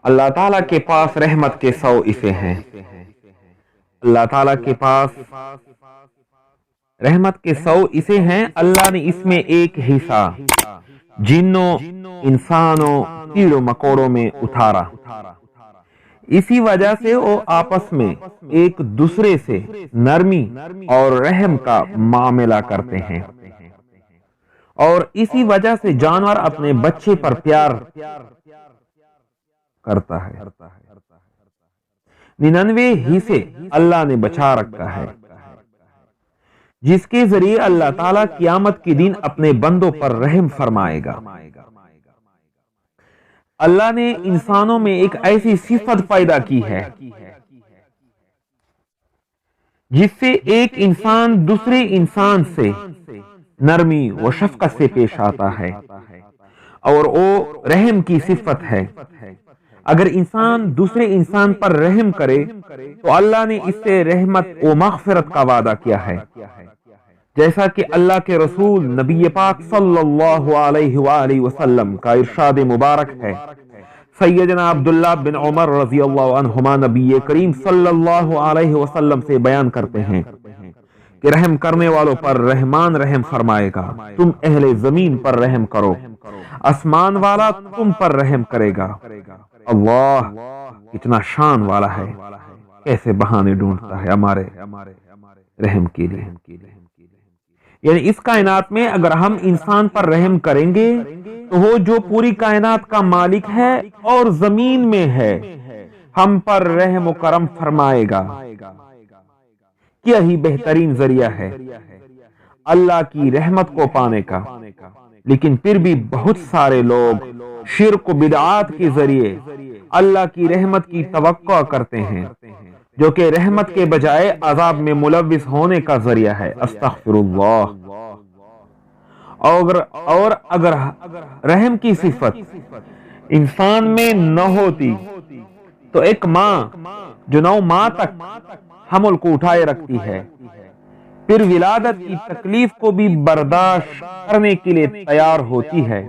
اللہ تعالیٰ کے پاس رحمت کے 100 حصے ہیں۔ اللہ تعالیٰ کے پاس رحمت کے 100 حصے ہیں۔ اللہ نے اس میں ایک حصہ جنوں، انسانوں، کیڑوں مکوڑوں میں اتارا۔ اسی وجہ سے وہ آپس میں ایک دوسرے سے نرمی اور رحم کا معاملہ کرتے ہیں، اور اسی وجہ سے جانور اپنے بچے پر پیار کرتا ہے۔ 99 حصے اللہ نے بچا رکھا ہے، جس کے ذریعے اللہ تعالیٰ قیامت کے دن اپنے بندوں پر رحم فرمائے گا۔ اللہ نے انسانوں میں ایک ایسی صفت پیدا کی ہے جس سے ایک انسان دوسرے انسان سے نرمی و شفقت سے پیش آتا ہے، اور وہ رحم کی صفت ہے۔ اگر انسان دوسرے انسان پر رحم کرے تو اللہ نے اس سے رحمت و مغفرت کا وعدہ کیا ہے، جیسا کہ اللہ کے رسول نبی پاک صلی اللہ علیہ وآلہ وسلم کا ارشاد مبارک ہے۔ سیدنا عبداللہ بن عمر رضی اللہ عنہما نبی کریم صلی اللہ علیہ وسلم سے بیان کرتے ہیں کہ رحم کرنے والوں پر رحمان رحم فرمائے گا۔ تم اہل زمین پر رحم کرو، آسمان والا تم پر رحم کرے گا۔ اللہ کتنا شان والا ہے، کیسے بہانے ڈھونڈتا ہے ہمارے رحم کے لیے۔ یعنی اس کائنات میں اگر ہم انسان پر رحم کریں گے تو وہ جو پوری کائنات کا مالک ہے اور زمین میں ہے، ہم پر رحم و کرم فرمائے گا۔ کیا ہی بہترین ذریعہ ہے اللہ کی رحمت کو پانے کا۔ لیکن پھر بھی بہت سارے لوگ شرک و بدعات کے ذریعے اللہ کی رحمت کی توقع کرتے ہیں، جو کہ رحمت کے بجائے عذاب میں ملوث ہونے کا ذریعہ ہے۔ استغفر اللہ۔ اور اگر رحم کی صفت انسان میں نہ ہوتی تو ایک ماں جو 9 ماہ تک حمل کو اٹھائے رکھتی ہے، پھر ولادت کی تکلیف کو بھی برداشت کرنے کے لیے تیار ہوتی ہے،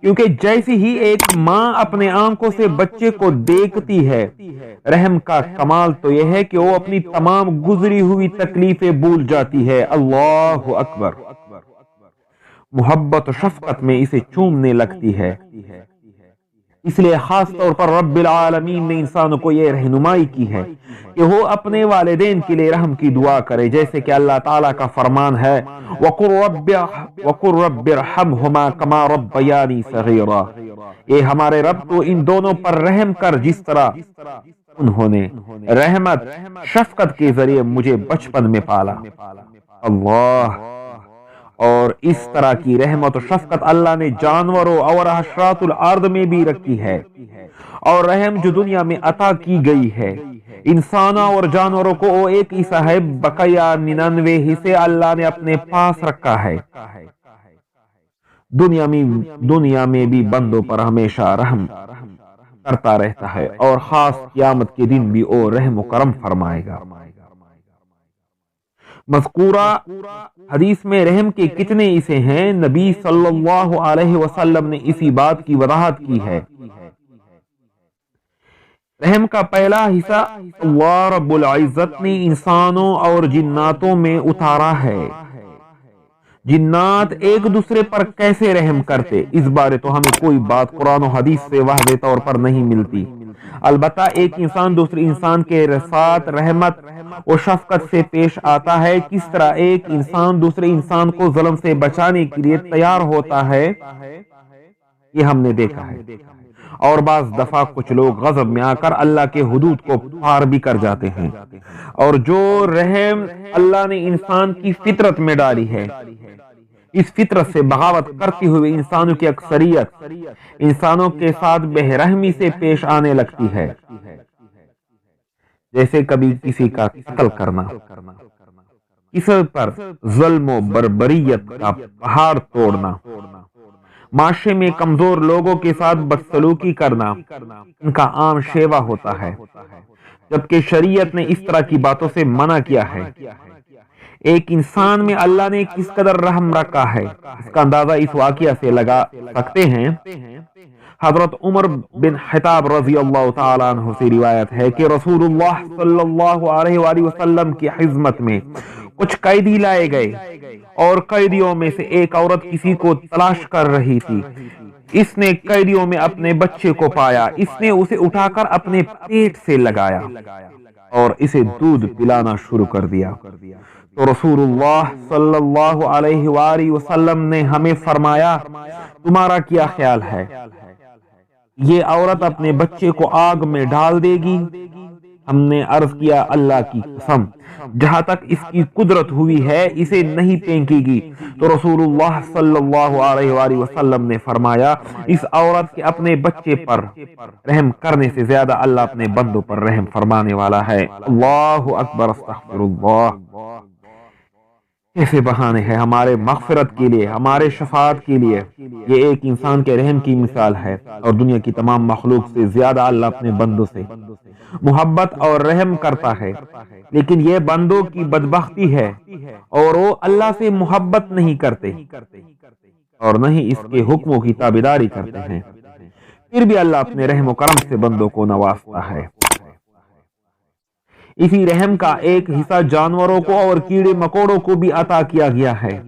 کیونکہ جیسی ہی ایک ماں اپنے آنکھوں سے بچے کو دیکھتی ہے، رحم کا کمال تو یہ ہے کہ وہ اپنی تمام گزری ہوئی تکلیفیں بھول جاتی ہے۔ اللہ اکبر۔ محبت و شفقت میں اسے چومنے لگتی ہے۔ اس لیے خاص طور پر رب العالمین نے انسانوں کو یہ رہنمائی کی ہے کہ وہ اپنے والدین کے لیے رحم کی دعا کرے، جیسے کہ اللہ تعالیٰ کا فرمان ہے وَقُلْ رَبِّ ارْحَمْهُمَا كَمَا رَبَّيَانِي صَغِيرًا۔ اے ہمارے رب تو ان دونوں پر رحم کر جس طرح انہوں نے رحمت شفقت کے ذریعے مجھے بچپن میں پالا۔ اللہ۔ اور اس طرح کی رحمت و شفقت اللہ نے جانوروں اور حشرات الارض میں بھی رکھی ہے، اور رحم جو دنیا میں عطا کی گئی ہے انسانوں اور جانوروں کو وہ ایک حصہ ہے، بقیہ 99 حصے اللہ نے اپنے پاس رکھا ہے۔ دنیا میں بھی بندوں پر ہمیشہ رحم کرتا رہتا ہے، اور خاص قیامت کے دن بھی وہ رحم و کرم فرمائے گا۔ مذکورہ حدیث میں رحم کے کتنے حصے ہیں، نبی صلی اللہ علیہ وسلم نے اسی بات کی وضاحت کی ہے۔ رحم کا پہلا حصہ اللہ رب العزت نے انسانوں اور جناتوں میں اتارا ہے۔ جنات ایک دوسرے پر کیسے رحم کرتے، اس بارے تو ہمیں کوئی بات قرآن و حدیث سے واضح طور پر نہیں ملتی۔ البتہ ایک انسان دوسرے انسان کے ساتھ رحمت و شفقت سے پیش آتا ہے، کس طرح ایک انسان دوسرے انسان کو ظلم سے بچانے کے لیے تیار ہوتا ہے، یہ ہم نے دیکھا ہے۔ اور بعض دفعہ کچھ لوگ غضب میں آ کر اللہ کے حدود کو پار بھی کر جاتے ہیں، اور جو رحم اللہ نے انسان کی فطرت میں ڈالی ہے، اس فطرت سے بغاوت کرتے ہوئے انسانوں کی اکثریت انسانوں کے ساتھ بے رحمی سے پیش آنے لگتی ہے، جیسے کبھی کسی کا قتل کرنا، کسی پر ظلم و بربریت کا پہاڑ توڑنا، معاشرے میں کمزور لوگوں کے ساتھ بدسلوکی کرنا، ان کا عام شیوا ہوتا ہے، جبکہ شریعت نے اس طرح کی باتوں سے منع کیا ہے۔ ایک انسان میں اللہ نے کس قدر رحم رکھا ہے، اس کا اندازہ اس واقعہ سے لگا سکتے ہیں۔ حضرت عمر بن خطاب رضی اللہ تعالیٰ عنہ سے روایت ہے کہ رسول اللہ صلی اللہ علیہ وآلہ وسلم کی خدمت میں کچھ قیدی لائے گئے اور قیدیوں میں سے ایک عورت کسی کو تلاش کر رہی تھی. اس نے قیدیوں میں اپنے بچے کو پایا. اس نے اسے اٹھا کر اپنے پیٹ سے لگایا اور اسے دودھ پلانا شروع کر دیا. تو رسول اللہ صلی اللہ علیہ وآلہ وسلم نے ہمیں فرمایا تمہارا کیا خیال ہے؟ یہ عورت اپنے بچے کو آگ میں ڈال دے گی؟ ہم نے عرض کیا اللہ کی قسم جہاں تک اس کی قدرت ہوئی ہے اسے نہیں پھینکے گی. تو رسول اللہ صلی اللہ علیہ وآلہ وسلم نے فرمایا اس عورت کے اپنے بچے پر رحم کرنے سے زیادہ اللہ اپنے بندوں پر رحم فرمانے والا ہے. اللہ اکبر، استغفر اللہ. کیسے بہانے ہیں ہمارے مغفرت کے لیے، ہمارے شفاعت کے لیے. یہ ایک انسان کے رحم کی مثال ہے اور دنیا کی تمام مخلوق سے زیادہ اللہ اپنے بندوں سے محبت اور رحم کرتا ہے. لیکن یہ بندوں کی بدبختی ہے اور وہ اللہ سے محبت نہیں کرتے اور نہ ہی اس کے حکموں کی تابعداری کرتے ہیں. پھر بھی اللہ اپنے رحم و کرم سے بندوں کو نوازتا ہے. اسی رحم کا ایک حصہ جانوروں کو اور کیڑے مکوڑوں کو بھی عطا کیا گیا ہے.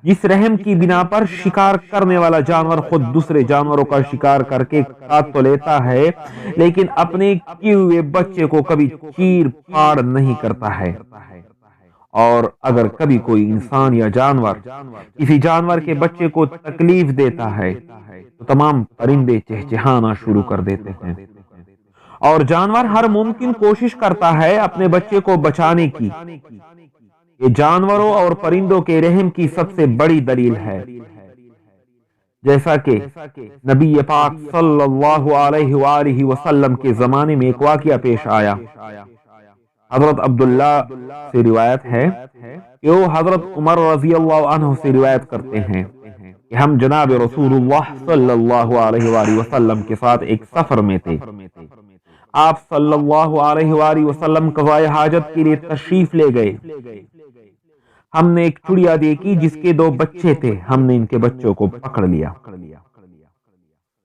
جس رحم کی بنا پر شکار کرنے والا جانور خود دوسرے جانوروں کا شکار کر کے کاٹ تو لیتا ہے لیکن اپنے کیے ہوئے بچے کو کبھی چیر پھاڑ نہیں کرتا ہے. اور اگر کبھی کوئی انسان یا جانور کسی جانور کے بچے کو تکلیف دیتا ہے تو تمام پرندے چہچہانا شروع کر دیتے ہیں اور جانور ہر ممکن کوشش کرتا ہے اپنے بچے کو بچانے کی. یہ جانوروں اور پرندوں کے رحم کی سب سے بڑی دلیل ہے. جیسا کہ نبی پاک صلی اللہ علیہ وآلہ وسلم کے زمانے میں ایک واقعہ پیش آیا. حضرت عبداللہ سے روایت ہے کہ وہ حضرت عمر رضی اللہ عنہ سے روایت کرتے ہیں کہ ہم جناب رسول اللہ صلی اللہ علیہ وآلہ وسلم کے ساتھ ایک سفر میں تھے. آپ صلی اللہ علیہ وآلہ وسلم قضائے حاجت کے لیے تشریف لے گئے. ہم نے ایک چڑیا دیکھی جس کے 2 بچے تھے. ہم نے ان کے بچوں کو پکڑ لیا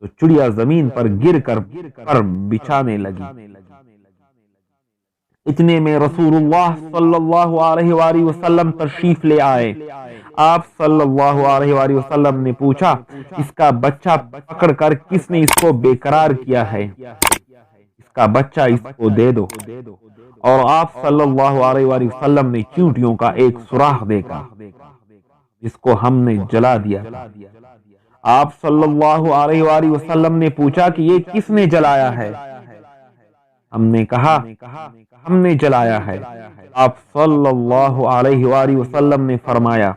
تو چڑیا زمین پر گر کر پر بچھانے لگی. اتنے میں رسول اللہ صلی اللہ علیہ وآلہ وسلم تشریف لے آئے. آپ صلی اللہ علیہ وآلہ وسلم نے پوچھا اس کا بچہ پکڑ کر کس نے اس کو بے قرار کیا ہے؟ اس کا بچہ اس کو دے دو. اور آپ صلی اللہ علیہ وآلہ وسلم نے چیونٹیوں کا ایک سوراخ دیکھا جس کو ہم نے جلا دیا. آپ صلی اللہ علیہ وآلہ وسلم نے پوچھا کہ یہ کس نے جلایا ہے؟ ہم نے کہا ہم نے جلایا ہے. آپ صلی اللہ علیہ وآلہ وسلم نے فرمایا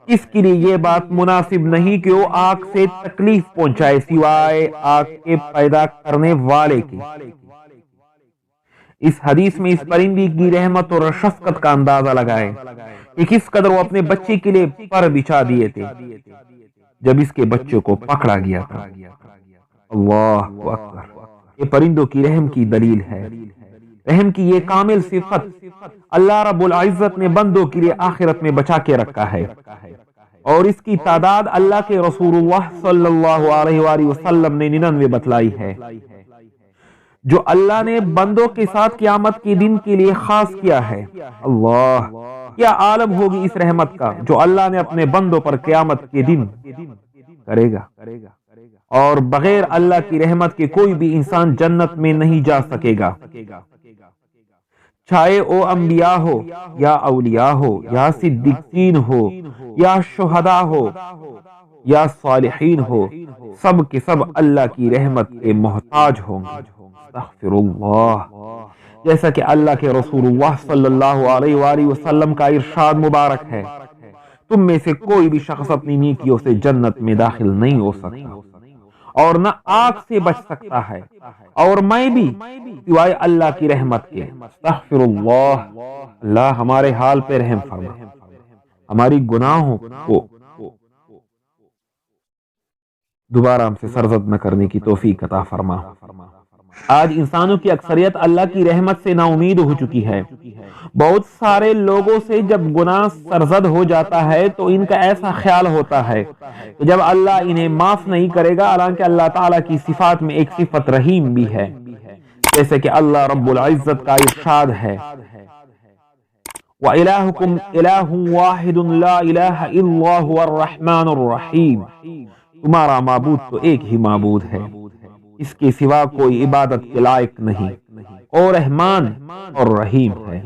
اس کے لیے یہ بات مناسب نہیں کہ وہ آگ سے تکلیف پہنچائے سوائے آگ کے پیدا کرنے والے کی. اس حدیث میں اس پرندے کی رحمت اور شفقت کا اندازہ لگائے کہ کس قدر وہ اپنے بچے کے لیے پر بچھا دیے تھے جب اس کے بچوں کو پکڑا گیا تھا. اللہ اکبر. یہ پرندوں کی رحم کی دلیل ہے. رحم کی یہ کامل صفت اللہ رب العزت نے بندوں کے لیے آخرت میں بچا کے رکھا ہے اور اس کی تعداد اللہ کے رسول اللہ صلی اللہ علیہ وآلہ وسلم نے 99 بتلائی ہے جو اللہ نے بندوں کے ساتھ قیامت کے دن کے لیے خاص کیا ہے. اللہ کیا عالم ہوگی اس رحمت کا جو اللہ نے اپنے بندوں پر قیامت کے دن کرے گا. اور بغیر اللہ کی رحمت کے کوئی بھی انسان جنت میں نہیں جا سکے گا. چاہے وہ انبیاء ہو یا اولیاء ہو یا صدیقین ہو یا شہداء ہو یا صالحین ہو، سب کے سب اللہ کی رحمت کے محتاج ہوں گے. استغفر اللہ. جیسا کہ اللہ کے رسول اللہ صلی اللہ علیہ وآلہ وسلم کا ارشاد مبارک ہے تم میں سے کوئی بھی شخص اپنی نیکیوں سے جنت میں داخل نہیں ہو سکتا اور نہ آگ سے بچ سکتا ہے اور میں بھی سوائے اللہ کی رحمت کے. استغفر اللہ. اللہ ہمارے حال پہ رحم فرما، ہماری گناہوں کو دوبارہ ہم سے سرزد نہ کرنے کی توفیق عطا فرما. آج انسانوں کی اکثریت اللہ کی رحمت سے نا امید ہو چکی ہے۔ بہت سارے لوگوں سے جب گناہ سرزد ہو جاتا ہے تو ان کا ایسا خیال ہوتا ہے کہ جب اللہ انہیں معاف نہیں کرے گا، حالانکہ اللہ تعالیٰ کی صفات میں ایک صفت رحیم بھی ہے، جیسے کہ اللہ رب العزت کا ارشاد ہے وَإِلَٰهُكُمْ إِلَٰهٌ وَاحِدٌ لَا إِلَٰهَ إِلَّا هُوَ الرَّحْمَٰنُ الرَّحِيمُ، تمہارا معبود تو ایک ہی معبود ہے، اس کے سوا کوئی عبادت کے لائق نہیں، اور رحمان اور رحیم ہے۔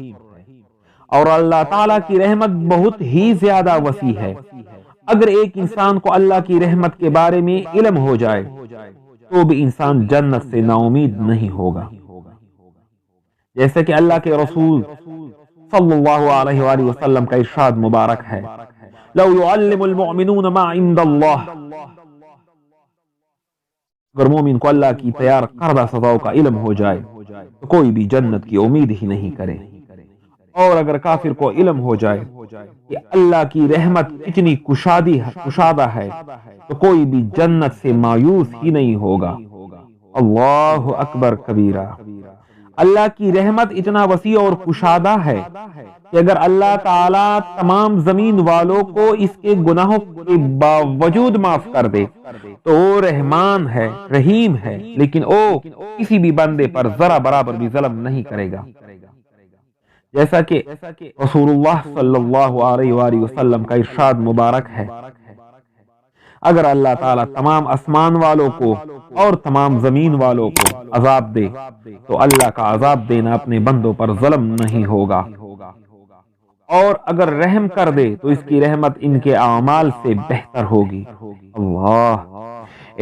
اور اللہ تعالیٰ کی رحمت بہت ہی زیادہ وسیع ہے۔ اگر ایک انسان کو اللہ کی رحمت کے بارے میں علم ہو جائے تو بھی انسان جنت سے نا امید نہیں ہوگا، جیسے کہ اللہ کے رسول صلی اللہ علیہ وآلہ وسلم کا ارشاد مبارک ہے لو يعلم المؤمنون ما عند اللہ، اگر مومن کو اللہ کی تیار کردہ سزاؤں کا علم ہو جائے تو کوئی بھی جنت کی امید ہی نہیں کرے، اور اگر کافر کو علم ہو جائے کہ اللہ کی رحمت اتنی کشادہ ہے تو کوئی بھی جنت سے مایوس ہی نہیں ہوگا۔ اللہ اکبر کبیرہ، اللہ کی رحمت اتنا وسیع اور کشادہ ہے کہ اگر اللہ تعالیٰ تمام زمین والوں کو اس کے گناہوں کے باوجود معاف کر دے تو وہ رحمان ہے، رحیم ہے، لیکن وہ کسی بھی بندے پر ذرا برابر بھی ظلم نہیں کرے گا، جیسا کہ رسول اللہ صلی اللہ علیہ وآلہ وسلم کا ارشاد مبارک ہے اگر اللہ تعالیٰ تمام آسمان والوں کو اور تمام زمین والوں کو عذاب دے تو اللہ کا عذاب دینا اپنے بندوں پر ظلم نہیں ہوگا، اور اگر رحم کر دے تو اس کی رحمت ان کے اعمال سے بہتر ہوگی۔ اللہ،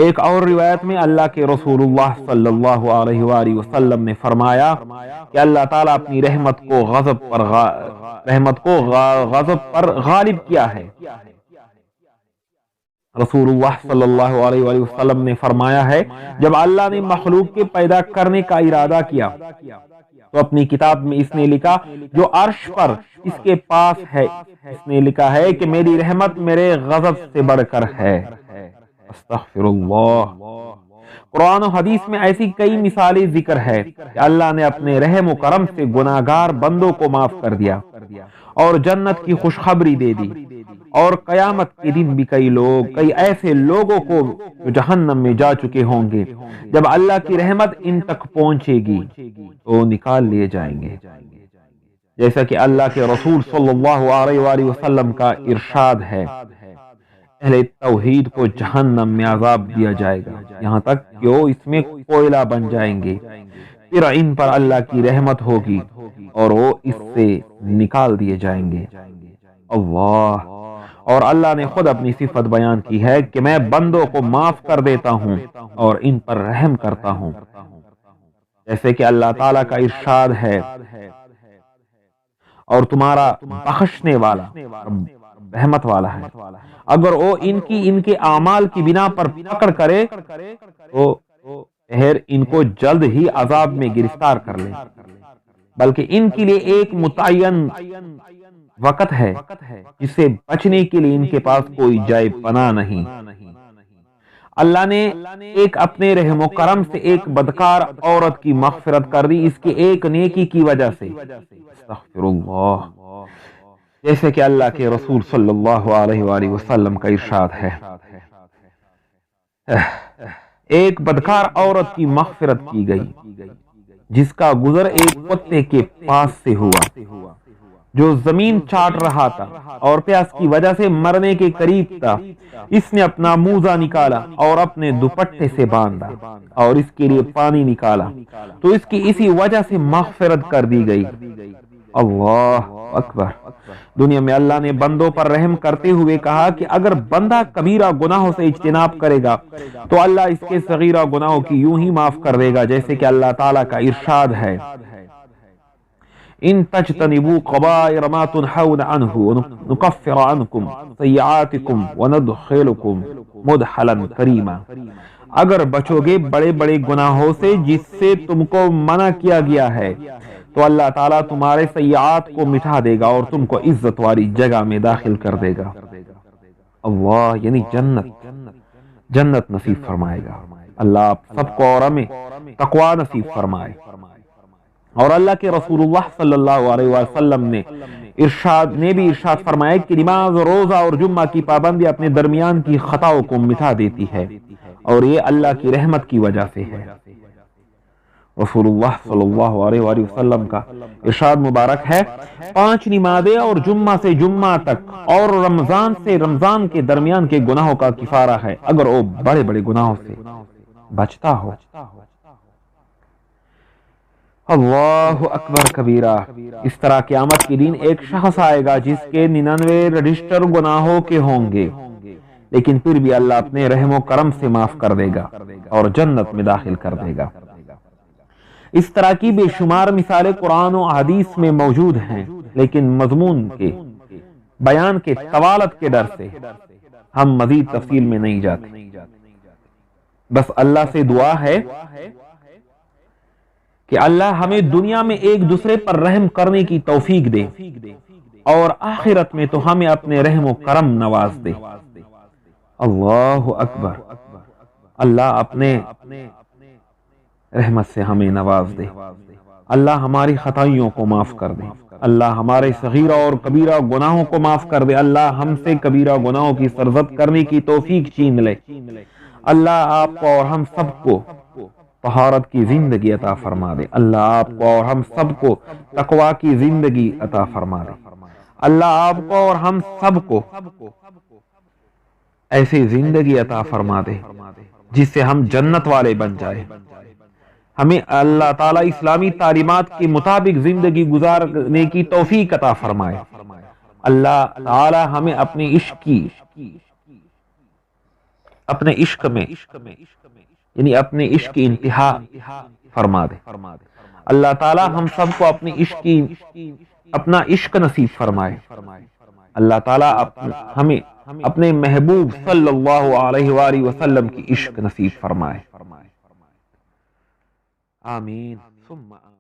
ایک اور روایت میں اللہ کے رسول اللہ صلی اللہ علیہ وآلہ وسلم نے فرمایا کہ اللہ تعالیٰ اپنی رحمت کو غضب پر غالب کیا ہے۔ رسول اللہ صلی اللہ علیہ وآلہ وسلم نے فرمایا ہے جب اللہ نے مخلوق کے پیدا کرنے کا ارادہ کیا تو اپنی کتاب میں اس نے لکھا جو عرش پر اس کے پاس ہے، اس نے لکھا ہے کہ میری رحمت میرے غضب سے بڑھ کر ہے۔ استغفر اللہ۔ قرآن و حدیث میں ایسی کئی مثالیں ذکر ہے کہ اللہ نے اپنے رحم و کرم سے گناہگار بندوں کو معاف کر دیا اور جنت کی خوشخبری دے دی، اور قیامت کے دن بھی کئی ایسے لوگوں کو جو جہنم میں جا چکے ہوں گے جب اللہ کی رحمت ان تک پہنچے گی تو نکال لیے جائیں گے، جیسا کہ اللہ کے رسول صلی اللہ علیہ وآلہ وسلم کا ارشاد ہے اہل توحید کو جہنم میں عذاب دیا جائے گا یہاں تک کہ وہ اس میں کوئلہ بن جائیں گے، پھر ان پر اللہ کی رحمت ہوگی اور وہ اس سے نکال دیے جائیں گے۔ اللہ، اور اللہ نے خود اپنی صفت بیان کی ہے کہ میں بندوں کو معاف کر دیتا ہوں اور ان پر رحم کرتا ہوں، جیسے کہ اللہ تعالیٰ کا ارشاد ہے اور تمہارا بخشنے والا رحمت والا ہے، اگر وہ ان کے اعمال کی بنا پر پکڑ کرے تو ان کو جلد ہی عذاب میں گرفتار کر لے، بلکہ ان کے لیے ایک متعین وقت ہے جس سے بچنے کے لیے ان کے پاس کوئی جائے پناہ نہیں۔ اللہ نے ایک اپنے رحم و کرم سے ایک بدکار عورت کی مغفرت کر دی اس کے ایک نیکی کی وجہ سے، استغفر اللہ، جیسے کہ اللہ کے رسول صلی اللہ علیہ وآلہ وسلم کا ارشاد ہے ایک بدکار عورت کی مغفرت کی گئی جس کا گزر ایک کتے کے پاس سے ہوا جو زمین چاٹ رہا تھا اور پیاس کی وجہ سے مرنے کے قریب تھا، اس نے اپنا موزہ نکالا اور اپنے دوپٹے سے باندھا اور اس کے لیے پانی نکالا تو اس کی اسی وجہ سے مغفرت کر دی گئی۔ اللہ اکبر۔ دنیا میں اللہ نے بندوں پر رحم کرتے ہوئے کہا کہ اگر بندہ کبیرہ گناہوں سے اجتناب کرے گا تو اللہ اس کے صغیرہ گناہوں کی یوں ہی معاف کر دے گا، جیسے کہ اللہ تعالیٰ کا ارشاد ہے ان تجتنبوا قبائر ما تنہون عنہ نکفر عنکم سیئاتکم وندخلکم مدخلا کریما، اگر بچو گے بڑے بڑے گناہوں سے جس سے تم کو منع کیا گیا ہے تو اللہ تعالیٰ تمہارے سیئات کو مٹا دے گا اور تم کو عزت والی جگہ میں داخل کر دے گا۔ اللہ، یعنی جنت نصیب فرمائے گا۔ اللہ آپ سب کو اور ہمیں تقوی نصیب فرمائے۔ اور اللہ کے رسول اللہ صلی اللہ علیہ وسلم نے بھی ارشاد فرمایا کہ نماز، روزہ اور جمعہ کی پابندی اپنے درمیان کی خطاؤں کو مٹا دیتی ہے، اور یہ اللہ کی رحمت کی وجہ سے ہے۔ رسول اللہ صلی اللہ علیہ وآلہ وسلم کا ارشاد مبارک ہے، 5 نمازیں اور جمعہ سے جمعہ تک اور رمضان سے رمضان کے درمیان کے گناہوں کا کفارہ ہے، اگر وہ بڑے بڑے گناہوں سے بچتا ہو۔ اللہ اکبر کبیرہ۔ اس طرح قیامت کے دن ایک شخص آئے گا جس کے 99 رجسٹر گناہوں کے ہوں گے، لیکن پھر بھی اللہ اپنے رحم و کرم سے معاف کر دے گا اور جنت میں داخل کر دے گا۔ اس طرح کی بے شمار مثالیں قرآن و حدیث میں موجود ہیں، لیکن مضمون کے بیان کے طوالت کے ڈر سے ہم مزید تفصیل میں نہیں جاتے۔ بس اللہ سے دعا ہے کہ اللہ ہمیں دنیا میں ایک دوسرے پر رحم کرنے کی توفیق دے، اور آخرت میں تو ہمیں اپنے رحم و کرم نواز دے۔ اللہ اکبر۔ اللہ اپنے رحمت سے ہمیں نواز دے۔ اللہ ہماری خطائیوں کو معاف کر دے۔ اللہ ہمارے صغیرہ اور کبیرہ گناہوں کو معاف کر دے۔ اللہ ہم سے کبیرہ گناہوں کی سرزد کرنے کی توفیق چھین لے۔ اللہ آپ کو اور ہم سب کو طہارت کی زندگی عطا فرما دے۔ اللہ آپ کو اور ہم سب کو تقوی کی زندگی عطا فرما دے۔ اللہ آپ کو اور ہم سب کو ایسی زندگی عطا فرما دے جس سے ہم جنت والے بن جائیں۔ ہمیں اللہ تعالیٰ اسلامی تعلیمات کے مطابق زندگی گزارنے کی توفیق عطا فرمائے۔ اللہ تعالیٰ ہمیں اپنے عشق میں یعنی اپنے عشق کی انتہا فرما دے۔ اللہ تعالیٰ ہم سب کو اپنا عشق نصیب فرمائے۔ اللہ تعالیٰ ہمیں اپنے محبوب صلی اللہ علیہ وآلہ وسلم کی عشق نصیب فرمائے۔ آمین ثم آمین۔